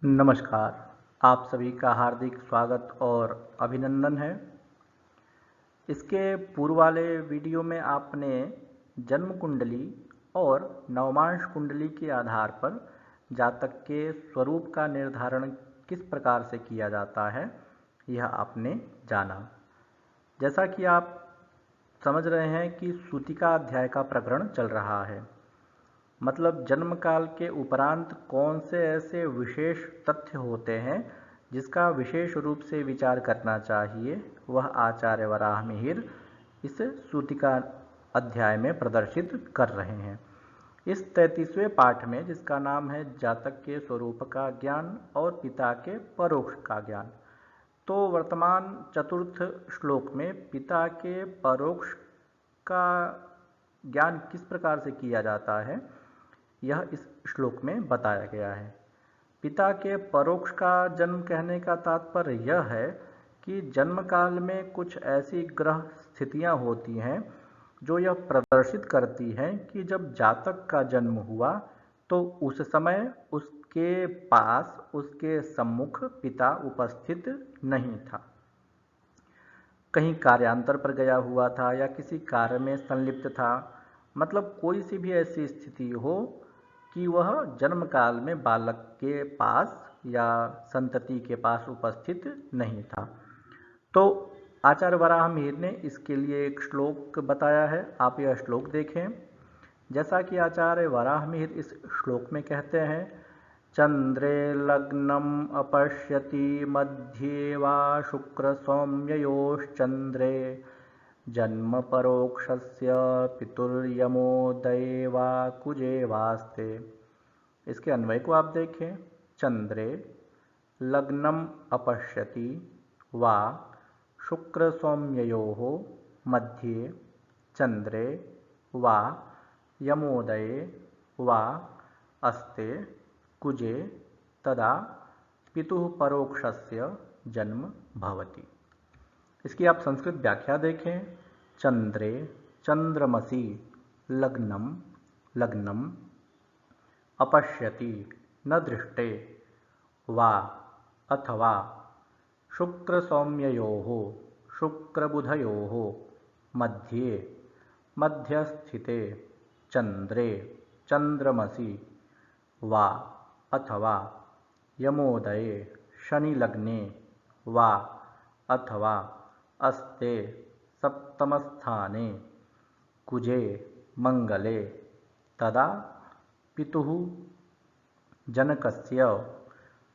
नमस्कार। आप सभी का हार्दिक स्वागत और अभिनंदन है। इसके पूर्व वाले वीडियो में आपने जन्म कुंडली और नवमांश कुंडली के आधार पर जातक के स्वरूप का निर्धारण किस प्रकार से किया जाता है, यह आपने जाना। जैसा कि आप समझ रहे हैं कि सूतिका अध्याय का प्रकरण चल रहा है, मतलब जन्म काल के उपरांत कौन से ऐसे विशेष तथ्य होते हैं जिसका विशेष रूप से विचार करना चाहिए, वह आचार्य वराह मिहिर इस सूतिका अध्याय में प्रदर्शित कर रहे हैं। इस 33वें पाठ में, जिसका नाम है जातक के स्वरूप का ज्ञान और पिता के परोक्ष का ज्ञान, तो वर्तमान चतुर्थ श्लोक में पिता के परोक्ष का ज्ञान किस प्रकार से किया जाता है, यह इस श्लोक में बताया गया है। पिता के परोक्ष का जन्म कहने का तात्पर्य यह है कि जन्म काल में कुछ ऐसी ग्रह स्थितियां होती हैं जो यह प्रदर्शित करती हैं कि जब जातक का जन्म हुआ तो उस समय उसके पास, उसके सम्मुख पिता उपस्थित नहीं था। कहीं कार्यांतर पर गया हुआ था या किसी कार्य में संलिप्त था, मतलब कोई सी भी ऐसी स्थिति हो कि वह जन्म काल में बालक के पास या संतति के पास उपस्थित नहीं था। तो आचार्य वराह मिहिर ने इसके लिए एक श्लोक बताया है, आप यह श्लोक देखें। जैसा कि आचार्य वराह मिहिर इस श्लोक में कहते हैं, चंद्रे लग्नम अपश्यति मध्ये वा शुक्र सौम्ययोश्चंद्रे जन्म परोक्षस्य पितुर्यमोदये वा कुजे वास्ते। इसके अन्वय को आप देखें। चंद्रे लग्नम अपश्यति वा शुक्र सौम्ययोः मध्ये चंद्रे वा यमोदये वा अस्ते कुजे तदा पितुः परोक्षस्य जन्म भवति। इसकी आप संस्कृत व्याख्या देखें। चंद्रे चंद्रमसि लग्नम लग्नम अपश्यति न दृष्टे वा अथवा शुक्र सौम्ययोः शुक्रबुधयोः मध्ये मध्यस्थिते चंद्रे चंद्रमसि वा अथवा यमोदये शनि लग्ने वा अथवा अस्ते सप्तमस्थाने कुजे मंगले तदा पितुः जनकस्य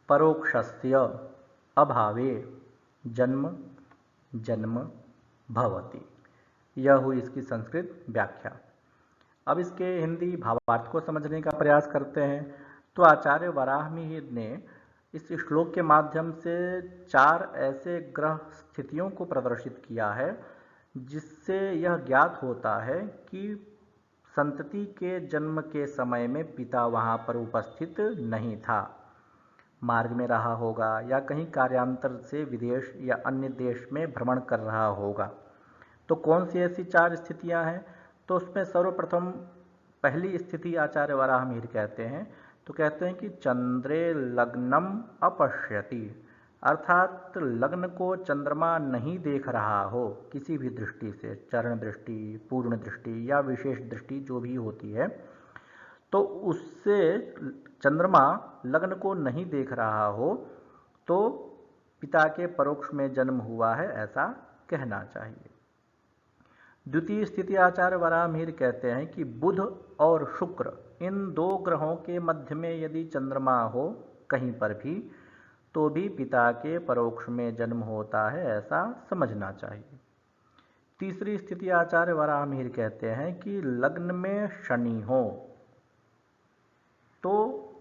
परोक्षस्य अभावे जन्म जन्म भवति। यह हुई इसकी संस्कृत व्याख्या। अब इसके हिंदी भावार्थ को समझने का प्रयास करते हैं। तो आचार्य वराह मिहिर ने इस श्लोक के माध्यम से 4 ऐसे ग्रह स्थितियों को प्रदर्शित किया है जिससे यह ज्ञात होता है कि संतति के जन्म के समय में पिता वहां पर उपस्थित नहीं था, मार्ग में रहा होगा या कहीं कार्यांतर से विदेश या अन्य देश में भ्रमण कर रहा होगा। तो कौन सी ऐसी 4 स्थितियां हैं? तो उसमें सर्वप्रथम पहली स्थिति आचार्य वराह मिहिर कहते हैं, तो कहते हैं कि चंद्रे लग्नम अपश्यति, अर्थात लग्न को चंद्रमा नहीं देख रहा हो किसी भी दृष्टि से, चरण दृष्टि, पूर्ण दृष्टि या विशेष दृष्टि जो भी होती है, तो उससे चंद्रमा लग्न को नहीं देख रहा हो तो पिता के परोक्ष में जन्म हुआ है, ऐसा कहना चाहिए। द्वितीय स्थिति आचार्य वराह मिहिर कहते हैं कि बुध और शुक्र, इन 2 ग्रहों के मध्य में यदि चंद्रमा हो कहीं पर भी, तो भी पिता के परोक्ष में जन्म होता है, ऐसा समझना चाहिए। तीसरी स्थिति आचार्य वराह मिहिर कहते हैं कि लग्न में शनि हो तो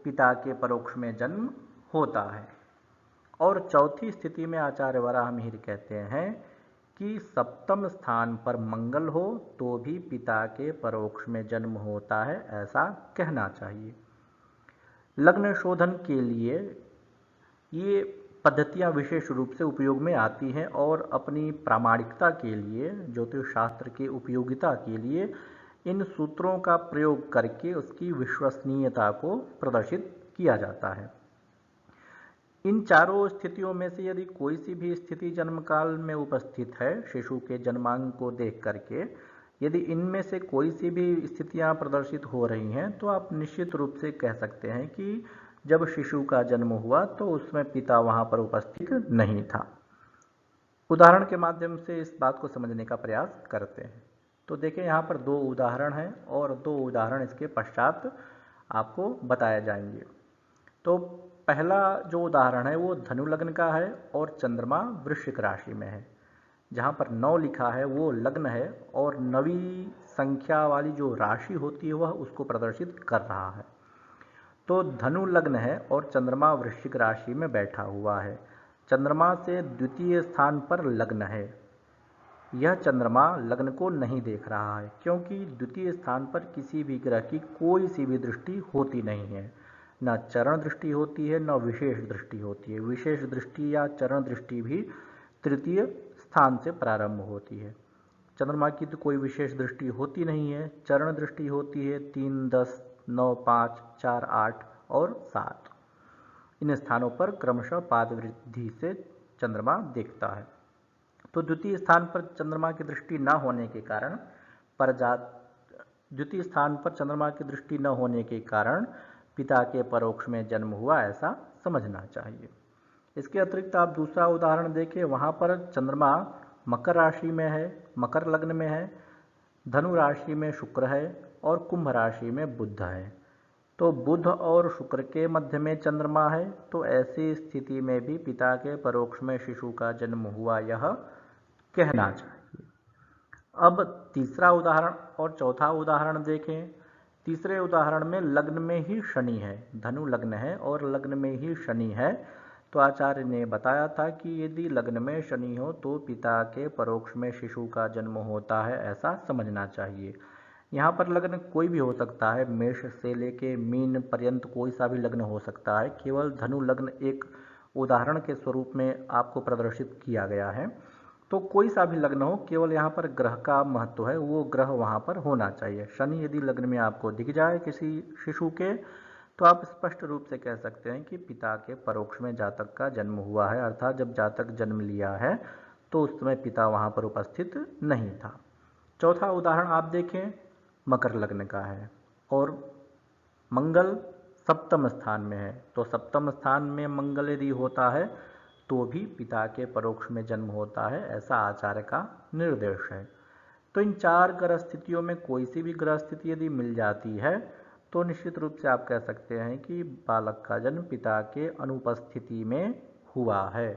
पिता के परोक्ष में जन्म होता है। और चौथी स्थिति में आचार्य वराह मिहिर कहते हैं कि सप्तम स्थान पर मंगल हो तो भी पिता के परोक्ष में जन्म होता है, ऐसा कहना चाहिए। लग्न शोधन के लिए ये पद्धतियां विशेष रूप से उपयोग में आती हैं और अपनी प्रामाणिकता के लिए, ज्योतिष शास्त्र की उपयोगिता के लिए इन सूत्रों का प्रयोग करके उसकी विश्वसनीयता को प्रदर्शित किया जाता है। इन चारों स्थितियों में से यदि कोई सी भी स्थिति जन्मकाल में उपस्थित है शिशु के जन्मांग को देख करके, यदि इनमें से कोई सी भी स्थितियां प्रदर्शित हो रही हैं तो आप निश्चित रूप से कह सकते हैं कि जब शिशु का जन्म हुआ तो उसमें पिता वहां पर उपस्थित नहीं था। उदाहरण के माध्यम से इस बात को समझने का प्रयास करते हैं। तो देखें, यहाँ पर दो उदाहरण हैं और दो उदाहरण इसके पश्चात आपको बताए जाएंगे। तो पहला जो उदाहरण है वो धनु लग्न का है और चंद्रमा वृश्चिक राशि में है। जहाँ पर 9 लिखा है वो लग्न है और 9वीं संख्या वाली जो राशि होती है वह उसको प्रदर्शित कर रहा है। तो धनु लग्न है और चंद्रमा वृश्चिक राशि में बैठा हुआ है। चंद्रमा से द्वितीय स्थान पर लग्न है। यह चंद्रमा लग्न को नहीं देख रहा है क्योंकि द्वितीय स्थान पर किसी भी ग्रह की कोई सी भी दृष्टि होती नहीं है। न चरण दृष्टि होती है न विशेष दृष्टि होती है। विशेष दृष्टि या चरण दृष्टि भी तृतीय स्थान से प्रारंभ होती है। चंद्रमा की तो कोई विशेष दृष्टि होती नहीं है। चरण दृष्टि होती है 3, 10, 9, 5, 4, 8 और 7। इन स्थानों पर क्रमशः पाद वृद्धि से चंद्रमा देखता है। तो द्वितीय स्थान पर चंद्रमा की दृष्टि न होने के कारण द्वितीय स्थान पर चंद्रमा की दृष्टि न होने के कारण पिता के परोक्ष में जन्म हुआ ऐसा समझना चाहिए। इसके अतिरिक्त आप दूसरा उदाहरण देखें, वहाँ पर चंद्रमा मकर राशि में है, मकर लग्न में है, धनु राशि में शुक्र है और कुंभ राशि में बुध है। तो बुध और शुक्र के मध्य में चंद्रमा है, तो ऐसी स्थिति में भी पिता के परोक्ष में शिशु का जन्म हुआ यह कहना चाहिए। अब तीसरा उदाहरण और चौथा उदाहरण देखें। तीसरे उदाहरण में लग्न में ही शनि है, धनु लग्न है और लग्न में ही शनि है। तो आचार्य ने बताया था कि यदि लग्न में शनि हो तो पिता के परोक्ष में शिशु का जन्म होता है ऐसा समझना चाहिए। यहाँ पर लग्न कोई भी हो सकता है, मेष से लेके मीन पर्यंत कोई सा भी लग्न हो सकता है। केवल धनु लग्न एक उदाहरण के स्वरूप में आपको प्रदर्शित किया गया है। तो कोई सा भी लग्न हो, केवल यहाँ पर ग्रह का महत्व है, वो ग्रह वहाँ पर होना चाहिए। शनि यदि लग्न में आपको दिख जाए किसी शिशु के, तो आप स्पष्ट रूप से कह सकते हैं कि पिता के परोक्ष में जातक का जन्म हुआ है, अर्थात जब जातक जन्म लिया है तो उस समय पिता वहाँ पर उपस्थित नहीं था। चौथा उदाहरण आप देखें, मकर लग्न का है और मंगल सप्तम स्थान में है। तो सप्तम स्थान में मंगल यदि होता है तो भी पिता के परोक्ष में जन्म होता है, ऐसा आचार्य का निर्देश है। तो इन चार ग्रह स्थितियों में कोई सी भी ग्रह स्थिति यदि मिल जाती है तो निश्चित रूप से आप कह सकते हैं कि बालक का जन्म पिता के अनुपस्थिति में हुआ है।